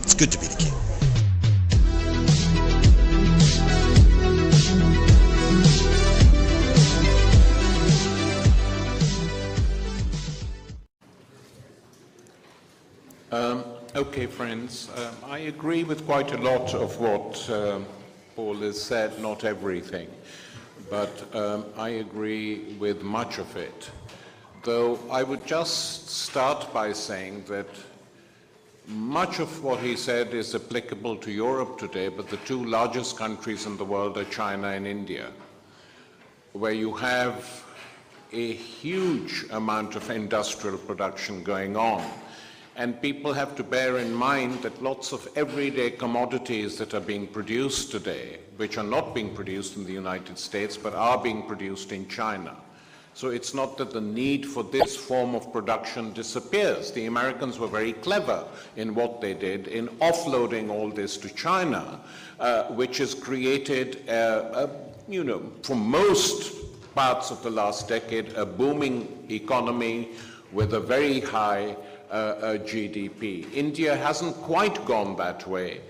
It's good to be the king. Okay, friends, I agree with quite a lot of what Paul has said, not everything, but I agree with much of it. Though I would just start by saying that much of what he said is applicable to Europe today, but the two largest countries in the world are China and India, where you have a huge amount of industrial production going on. And people have to bear in mind that lots of everyday commodities that are being produced today, which are not being produced in the United States, but are being produced in China. So it's not that the need for this form of production disappears. The Americans were very clever in what they did in offloading all this to China, which has created, for most parts of the last decade, a booming economy with a very high GDP. India hasn't quite gone that way,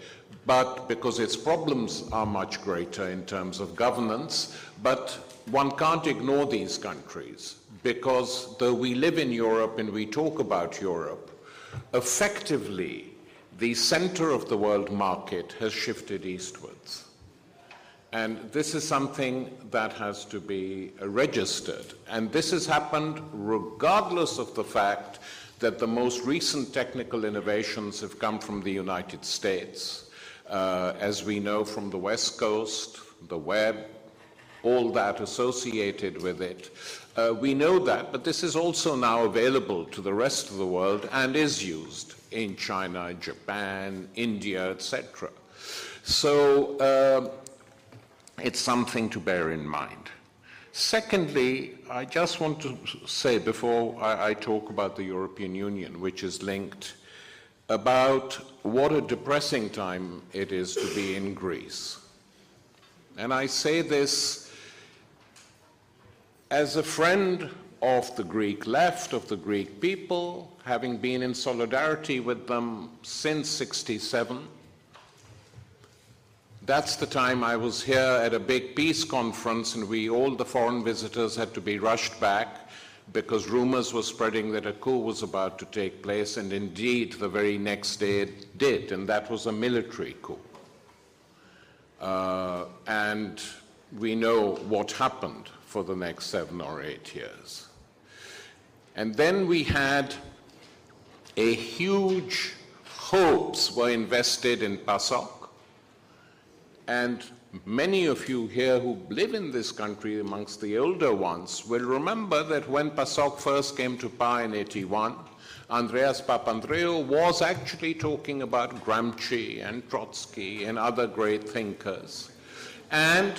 but because its problems are much greater in terms of governance, but one can't ignore these countries because though we live in Europe and we talk about Europe, effectively the center of the world market has shifted eastwards. And this is something that has to be registered. And this has happened regardless of the fact that the most recent technical innovations have come from the United States. As we know from the West Coast, the web, all that associated with it. We know that, but this is also now available to the rest of the world and is used in China, Japan, India, etc. So it's something to bear in mind. Secondly, I just want to say before I talk about the European Union, which is linked, about what a depressing time it is to be in Greece. And I say this as a friend of the Greek left, of the Greek people, having been in solidarity with them since '67. That's the time I was here at a big peace conference and all the foreign visitors had to be rushed back because rumors were spreading that a coup was about to take place, and indeed the very next day it did, and that was a military coup. And we know what happened for the next 7 or 8 years. And then we had a huge hopes were invested in PASOK. And many of you here who live in this country, amongst the older ones, will remember that when PASOK first came to power in '81, Andreas Papandreou was actually talking about Gramsci and Trotsky and other great thinkers. And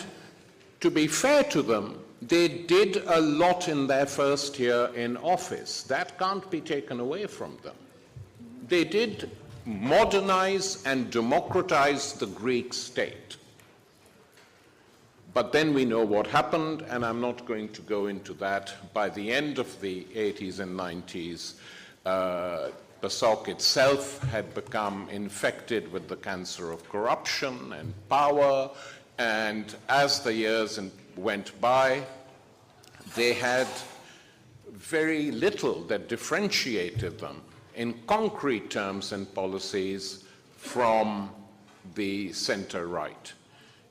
to be fair to them, they did a lot in their first year in office. That can't be taken away from them. They did modernize and democratize the Greek state. But then we know what happened, and I'm not going to go into that. By the end of the 80s and 90s, PASOK itself had become infected with the cancer of corruption and power, and as the years went by, they had very little that differentiated them in concrete terms and policies from the center-right.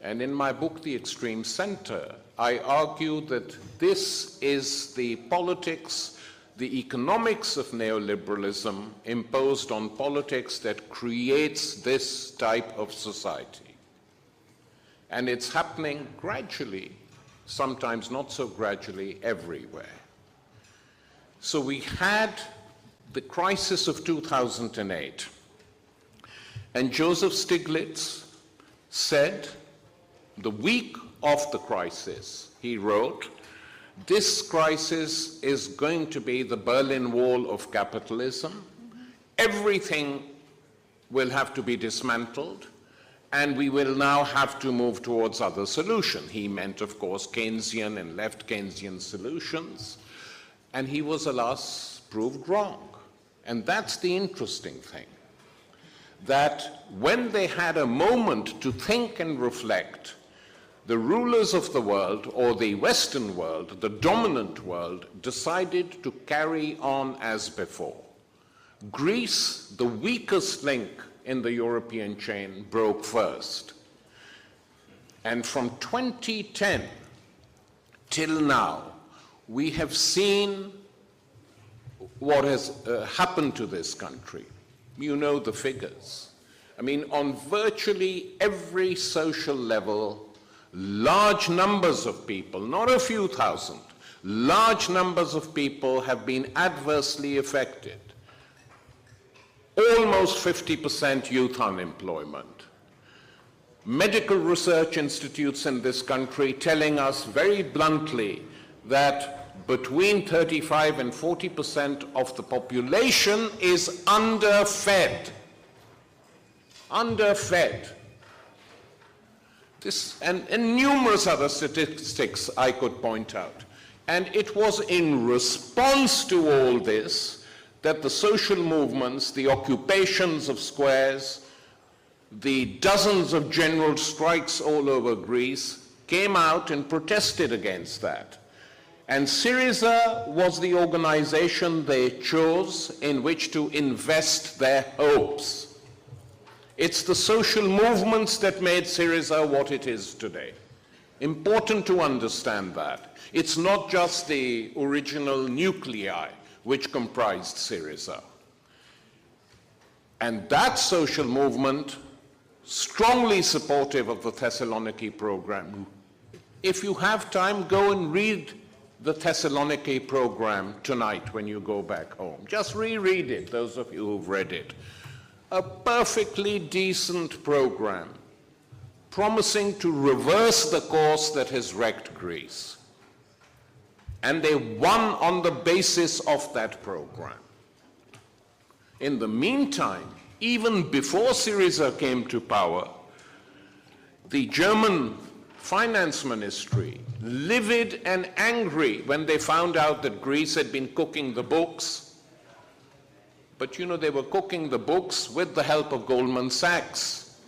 And in my book, The Extreme Center, I argue that this is the politics, the economics of neoliberalism imposed on politics that creates this type of society. And it's happening gradually, sometimes not so gradually, everywhere. So we had the crisis of 2008. And Joseph Stiglitz said, the week of the crisis, he wrote, this crisis is going to be the Berlin Wall of capitalism. Everything will have to be dismantled, and we will now have to move towards other solutions. He meant, of course, Keynesian and left Keynesian solutions, and he was, alas, proved wrong. And that's the interesting thing. that when they had a moment to think and reflect, the rulers of the world, or the Western world, the dominant world, decided to carry on as before. Greece, the weakest link in the European chain, broke first. And from 2010 till now, we have seen what has happened to this country. You know the figures. I mean, on virtually every social level, large numbers of people, not a few thousand, large numbers of people have been adversely affected. Almost 50% youth unemployment. Medical research institutes in this country telling us very bluntly that between 35 and 40% of the population is underfed. Underfed. And numerous other statistics I could point out. And it was in response to all this that the social movements, the occupations of squares, the dozens of general strikes all over Greece came out and protested against that. And Syriza was the organization they chose in which to invest their hopes. It's the social movements that made Syriza what it is today. Important to understand that. It's not just the original nuclei which comprised Syriza. And that social movement, strongly supportive of the Thessaloniki program. If you have time, go and read the Thessaloniki program tonight when you go back home. Just reread it, those of you who've read it. A perfectly decent program, promising to reverse the course that has wrecked Greece. And they won on the basis of that program. In the meantime, even before Syriza came to power, the German finance ministry, livid and angry when they found out that Greece had been cooking the books. But you know, they were cooking the books with the help of Goldman Sachs.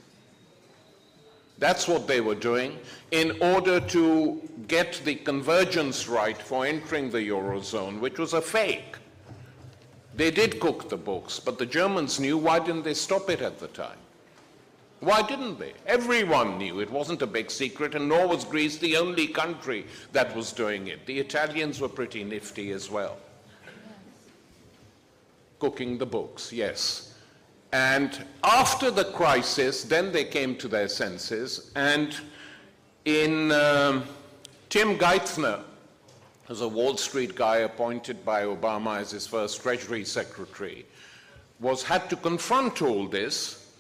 That's what they were doing in order to get the convergence right for entering the Eurozone, which was a fake. They did cook the books, but the Germans knew. Why didn't they stop it at the time? Why didn't they? Everyone knew. It wasn't a big secret, and nor was Greece the only country that was doing it. The Italians were pretty nifty as well. Cooking the books, yes. And after the crisis, then they came to their senses, and in Tim Geithner, who's a Wall Street guy appointed by Obama as his first Treasury Secretary, had to confront all this,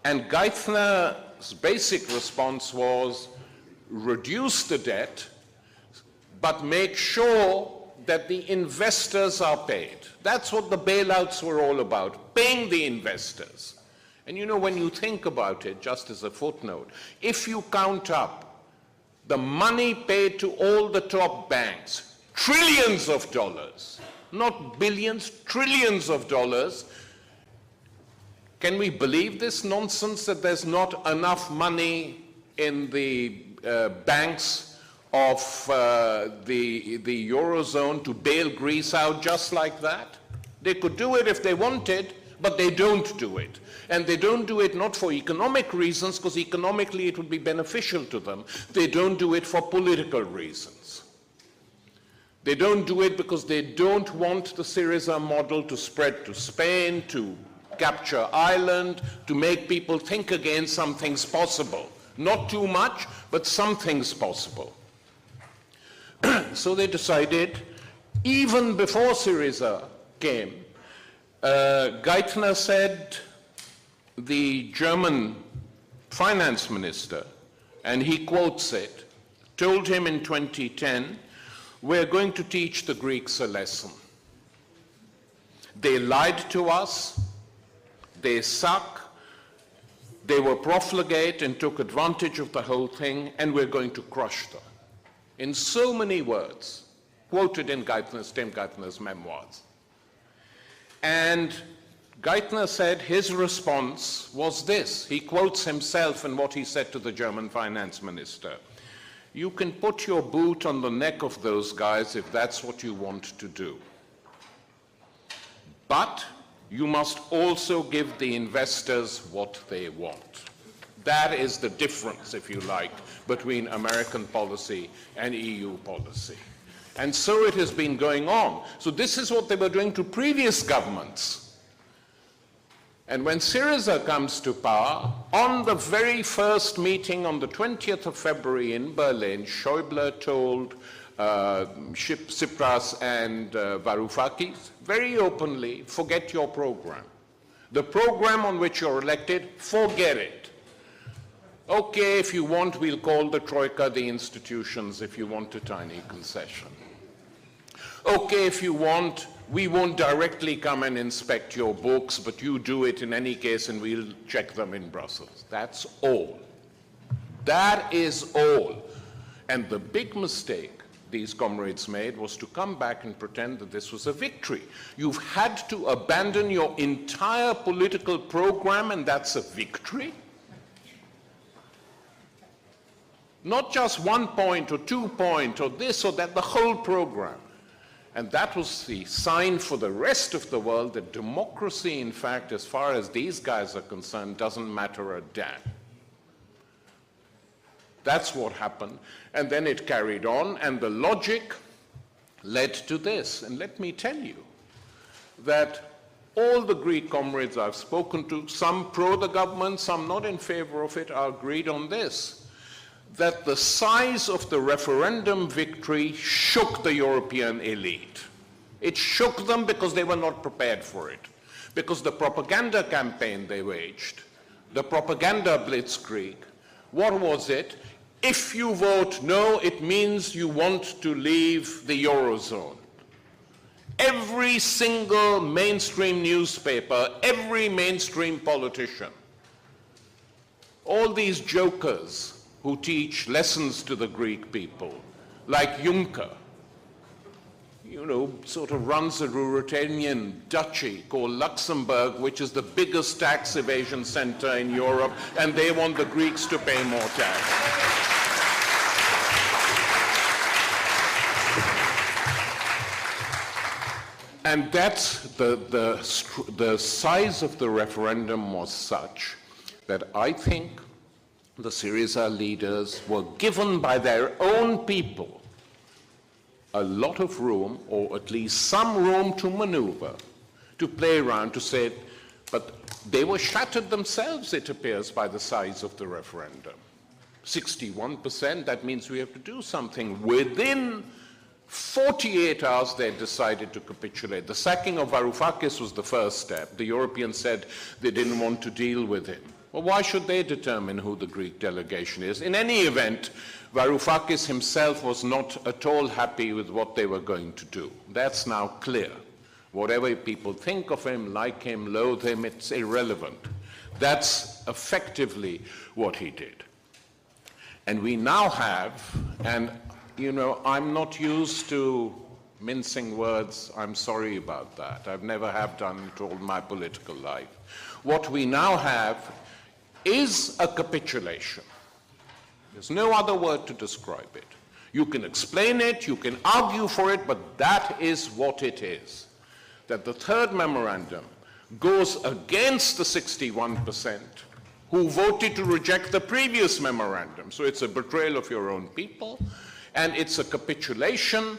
and Geithner's basic response was reduce the debt, but make sure that the investors are paid. That's what the bailouts were all about, paying the investors. And you know, when you think about it, just as a footnote, if you count up the money paid to all the top banks, trillions of dollars, not billions, trillions of dollars, can we believe this nonsense that there's not enough money in the banks of the Eurozone to bail Greece out just like that? They could do it if they wanted, but they don't do it. And they don't do it not for economic reasons, because economically it would be beneficial to them. They don't do it for political reasons. They don't do it because they don't want the Syriza model to spread to Spain, to capture Ireland, to make people think again something's possible. Not too much, but something's possible. So they decided, even before Syriza came, Geithner said, the German finance minister, and he quotes it, told him in 2010, we're going to teach the Greeks a lesson. They lied to us, they suck, they were profligate and took advantage of the whole thing, and we're going to crush them. In so many words, quoted in Tim Geithner's memoirs. And Geithner said his response was this. He quotes himself and what he said to the German finance minister. You can put your boot on the neck of those guys if that's what you want to do. But you must also give the investors what they want. That is the difference, if you like, between American policy and EU policy. And so it has been going on. So this is what they were doing to previous governments. And when Syriza comes to power, on the very first meeting on the 20th of February in Berlin, Schäuble told Tsipras and Varoufakis very openly, forget your program. The program on which you're elected, forget it. Okay, if you want, we'll call the Troika the institutions if you want a tiny concession. Okay, if you want, we won't directly come and inspect your books, but you do it in any case and we'll check them in Brussels. That's all. That is all. And the big mistake these comrades made was to come back and pretend that this was a victory. You've had to abandon your entire political program and that's a victory? Not just 1 point or 2 points or this or that, the whole program. And that was the sign for the rest of the world that democracy, in fact, as far as these guys are concerned, doesn't matter a damn. That's what happened. And then it carried on, and the logic led to this. And let me tell you that all the Greek comrades I've spoken to, some pro the government, some not in favor of it, are agreed on this, that the size of the referendum victory shook the European elite. It shook them because they were not prepared for it. Because the propaganda campaign they waged, the propaganda blitzkrieg, what was it? If you vote no, it means you want to leave the Eurozone. Every single mainstream newspaper, every mainstream politician, all these jokers who teach lessons to the Greek people, like Juncker, you know, sort of runs a Ruritanian duchy called Luxembourg, which is the biggest tax evasion center in Europe, and they want the Greeks to pay more tax. And that's the size of the referendum was such that I think the Syriza leaders were given by their own people a lot of room, or at least some room to maneuver, to play around, to say, but they were shattered themselves, it appears, by the size of the referendum. 61%, that means we have to do something. Within 48 hours, they decided to capitulate. The sacking of Varoufakis was the first step. The Europeans said they didn't want to deal with him. Well, why should they determine who the Greek delegation is? In any event, Varoufakis himself was not at all happy with what they were going to do. That's now clear. Whatever people think of him, like him, loathe him, it's irrelevant. That's effectively what he did. And we now have, and you know, I'm not used to mincing words. I'm sorry about that. I've never have done it all my political life. What we now have is a capitulation. There's no other word to describe it. You can explain it, you can argue for it, but that is what it is. That the third memorandum goes against the 61% who voted to reject the previous memorandum. So it's a betrayal of your own people, and it's a capitulation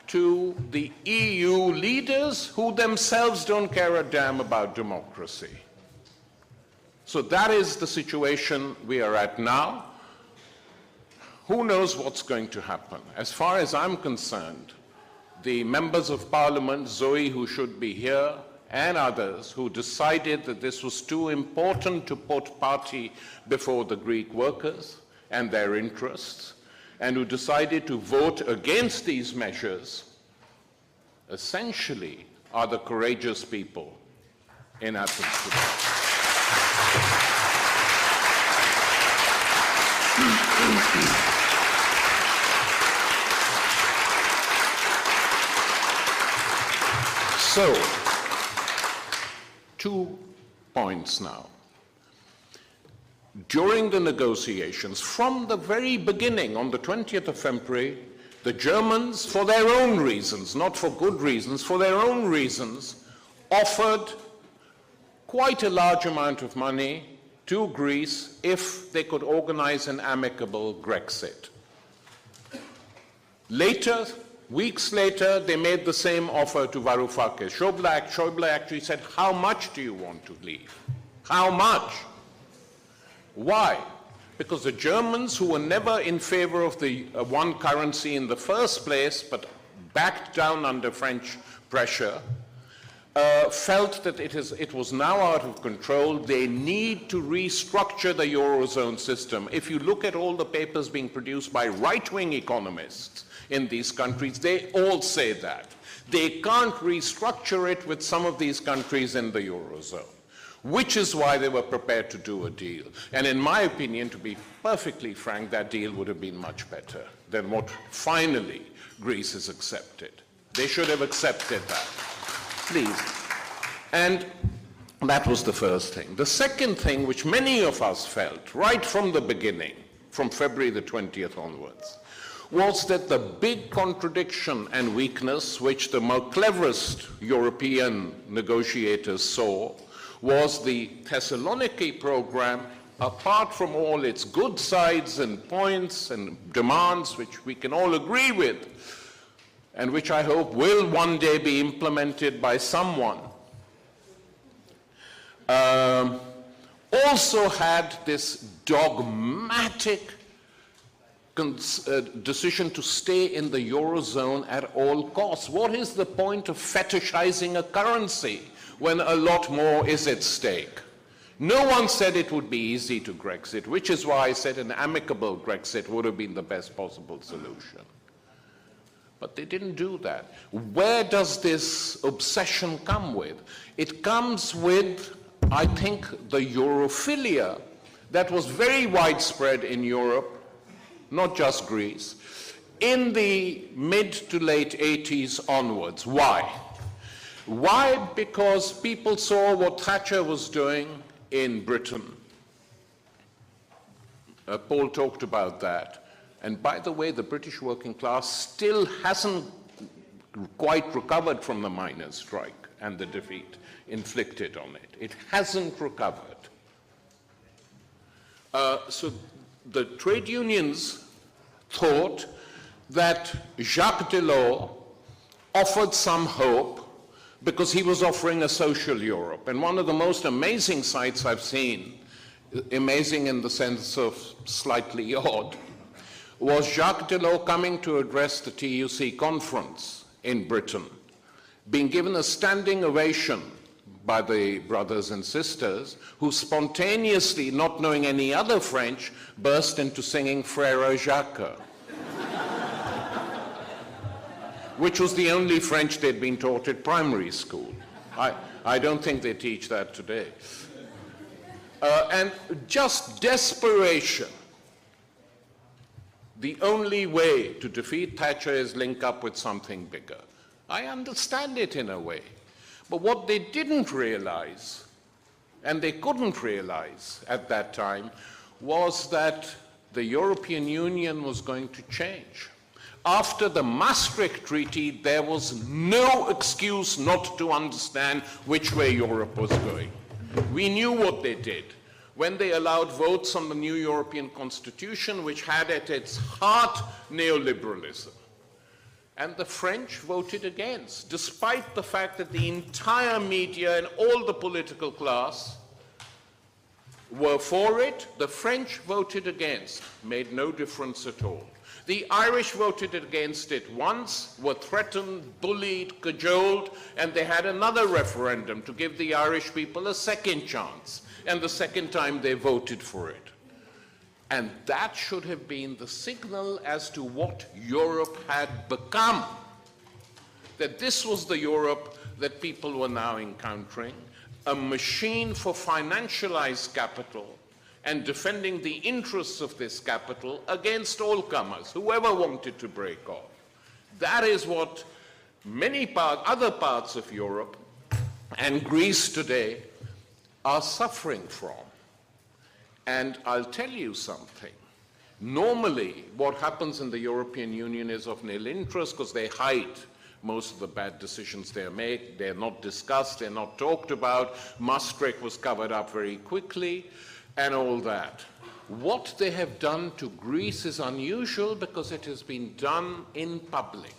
to the EU leaders who themselves don't care a damn about democracy. So that is the situation we are at now. Who knows what's going to happen? As far as I'm concerned, the members of parliament, Zoe, who should be here, and others who decided that this was too important to put party before the Greek workers and their interests, and who decided to vote against these measures, essentially are the courageous people in Athens today. So, 2 points now. During the negotiations, from the very beginning, on the 20th of February, the Germans, for their own reasons, not for good reasons, for their own reasons, offered quite a large amount of money to Greece if they could organize an amicable Grexit. Later, weeks later, they made the same offer to Varoufakis. Schäuble actually said, how much do you want to leave? How much? Why? Because the Germans, who were never in favor of the one currency in the first place, but backed down under French pressure, felt that it was now out of control. They need to restructure the Eurozone system. If you look at all the papers being produced by right-wing economists in these countries, they all say that. They can't restructure it with some of these countries in the Eurozone, which is why they were prepared to do a deal. And in my opinion, to be perfectly frank, that deal would have been much better than what finally Greece has accepted. They should have accepted that. Please. And that was the first thing. The second thing, which many of us felt right from the beginning, from February the 20th onwards, was that the big contradiction and weakness which the more cleverest European negotiators saw was the Thessaloniki program, apart from all its good sides and points and demands, which we can all agree with, and which I hope will one day be implemented by someone, also had this dogmatic decision to stay in the Eurozone at all costs. What is the point of fetishizing a currency when a lot more is at stake? No one said it would be easy to Grexit, which is why I said an amicable Grexit would have been the best possible solution. But they didn't do that. Where does this obsession come with? It comes with, I think, the Europhilia that was very widespread in Europe, not just Greece, in the mid to late 80s onwards. Why? Why? Because people saw what Thatcher was doing in Britain. Paul talked about that. And by the way, the British working class still hasn't quite recovered from the miners' strike and the defeat inflicted on it. It hasn't recovered. So the trade unions thought that Jacques Delors offered some hope because he was offering a social Europe. And one of the most amazing sights I've seen, amazing in the sense of slightly odd, was Jacques Delors coming to address the TUC conference in Britain, being given a standing ovation by the brothers and sisters who spontaneously, not knowing any other French, burst into singing Frère Jacques, which was the only French they'd been taught at primary school. I don't think they teach that today. And just desperation. The only way to defeat Thatcher is link up with something bigger. I understand it in a way. But what they didn't realize, and they couldn't realize at that time, was that the European Union was going to change. After the Maastricht Treaty, there was no excuse not to understand which way Europe was going. We knew what they did when they allowed votes on the new European Constitution, which had at its heart neoliberalism. And the French voted against, despite the fact that the entire media and all the political class were for it. The French voted against, made no difference at all. The Irish voted against it once, were threatened, bullied, cajoled, and they had another referendum to give the Irish people a second chance. And the second time they voted for it. And that should have been the signal as to what Europe had become. That this was the Europe that people were now encountering, a machine for financialized capital and defending the interests of this capital against all comers, whoever wanted to break off. That is what many other parts of Europe and Greece today are suffering from. And I'll tell you something. Normally, what happens in the European Union is of nil interest because they hide most of the bad decisions they make. They're not discussed, they're not talked about. Maastricht was covered up very quickly and all that. What they have done to Greece is unusual because it has been done in public.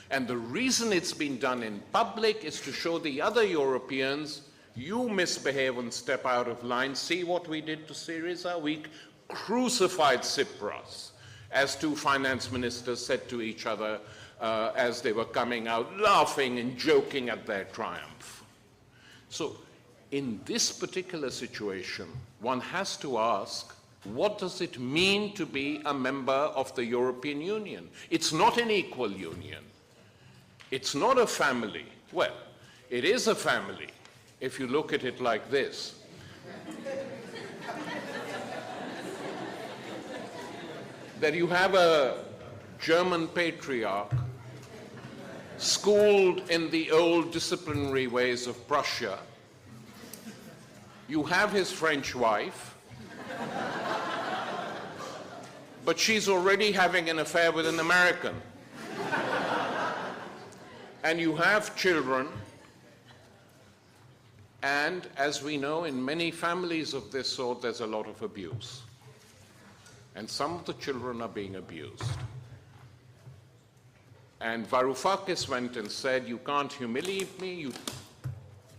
And the reason it's been done in public is to show the other Europeans, you misbehave and step out of line. See what we did to Syriza? We crucified Tsipras, as two finance ministers said to each other as they were coming out, laughing and joking at their triumph. So in this particular situation, one has to ask, what does it mean to be a member of the European Union? It's not an equal union. It's not a family. Well, it is a family if you look at it like this. That you have a German patriarch schooled in the old disciplinary ways of Prussia. You have his French wife, but she's already having an affair with an American. And you have children, and as we know, in many families of this sort, there's a lot of abuse. And some of the children are being abused. And Varoufakis went and said, you can't humiliate me. You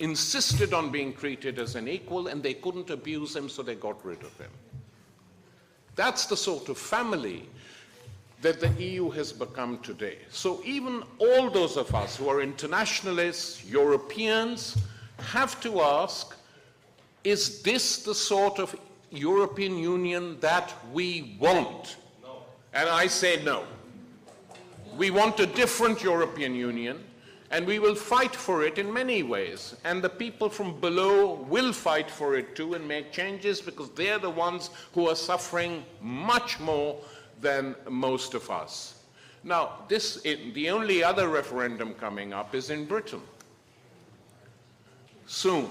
insisted on being treated as an equal, and they couldn't abuse him, so they got rid of him. That's the sort of family that the EU has become today. So even all those of us who are internationalists, Europeans, have to ask, is this the sort of European Union that we want? No. And I say no. We want a different European Union, and we will fight for it in many ways. And the people from below will fight for it too and make changes, because they're the ones who are suffering much more than most of us. Now, the only other referendum coming up is in Britain soon.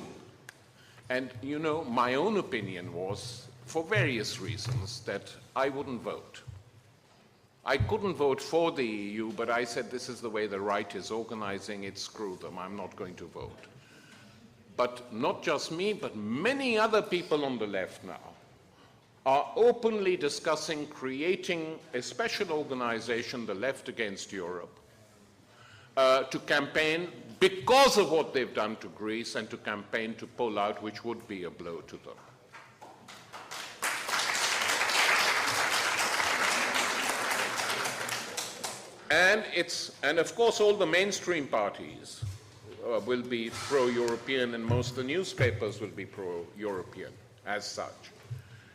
And you know, my own opinion was, for various reasons, that I wouldn't vote. I couldn't vote for the EU, but I said this is the way the right is organizing it, screw them, I'm not going to vote. But not just me, but many other people on the left now are openly discussing creating a special organization, the Left Against Europe, to campaign because of what they've done to Greece, and to campaign to pull out, which would be a blow to them. And of course all the mainstream parties will be pro-European, and most of the newspapers will be pro-European as such.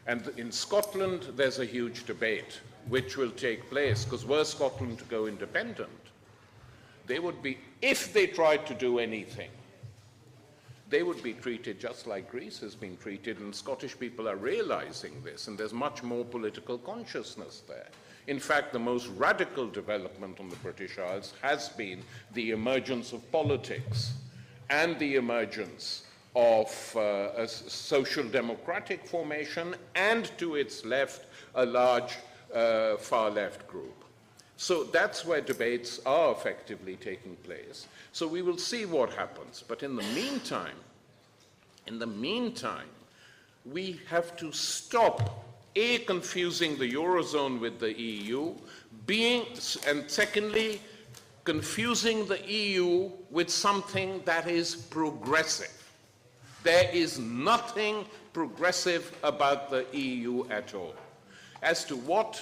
And in Scotland, there's a huge debate which will take place, because were Scotland to go independent, they would be, if they tried to do anything, they would be treated just like Greece has been treated, and Scottish people are realizing this, and there's much more political consciousness there. In fact, the most radical development on the British Isles has been the emergence of politics and the emergence of a social democratic formation, and to its left, a large far left group. So that's where debates are effectively taking place. So we will see what happens. But in the meantime, we have to stop confusing the Eurozone with the EU, and secondly, confusing the EU with something that is progressive. There is nothing progressive about the EU at all. As to what,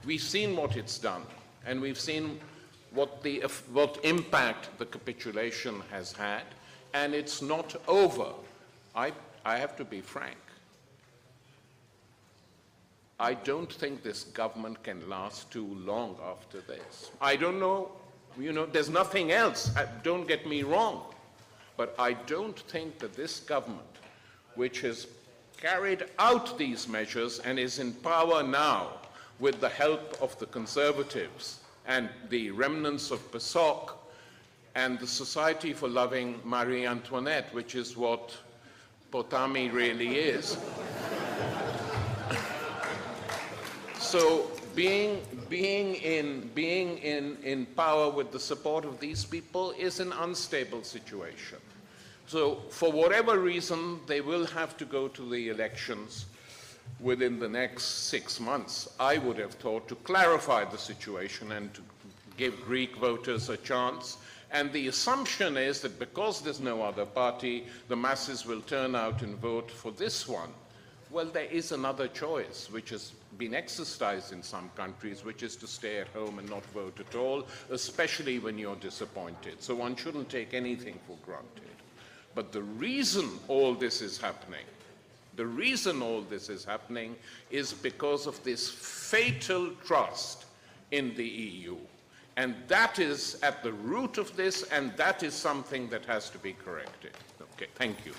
we've seen what it's done, and we've seen what impact the capitulation has had, and it's not over. I have to be frank. I don't think this government can last too long after this. I don't know, there's nothing else, don't get me wrong, but I don't think that this government, which has carried out these measures and is in power now with the help of the Conservatives and the remnants of PASOK and the Society for Loving Marie Antoinette, which is what Potami really is. So being in power with the support of these people is an unstable situation. So for whatever reason, they will have to go to the elections within the next 6 months, I would have thought, to clarify the situation and to give Greek voters a chance. And the assumption is that because there's no other party, the masses will turn out and vote for this one. Well, there is another choice, which has been exercised in some countries, which is to stay at home and not vote at all, especially when you're disappointed. So one shouldn't take anything for granted. But the reason all this is happening, is because of this fatal trust in the EU. And that is at the root of this, and that is something that has to be corrected. Okay, thank you.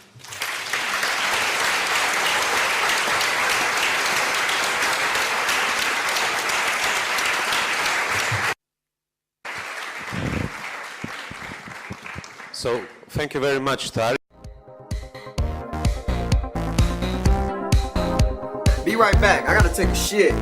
So, thank you very much, Tariq. Be right back. I gotta take a shit.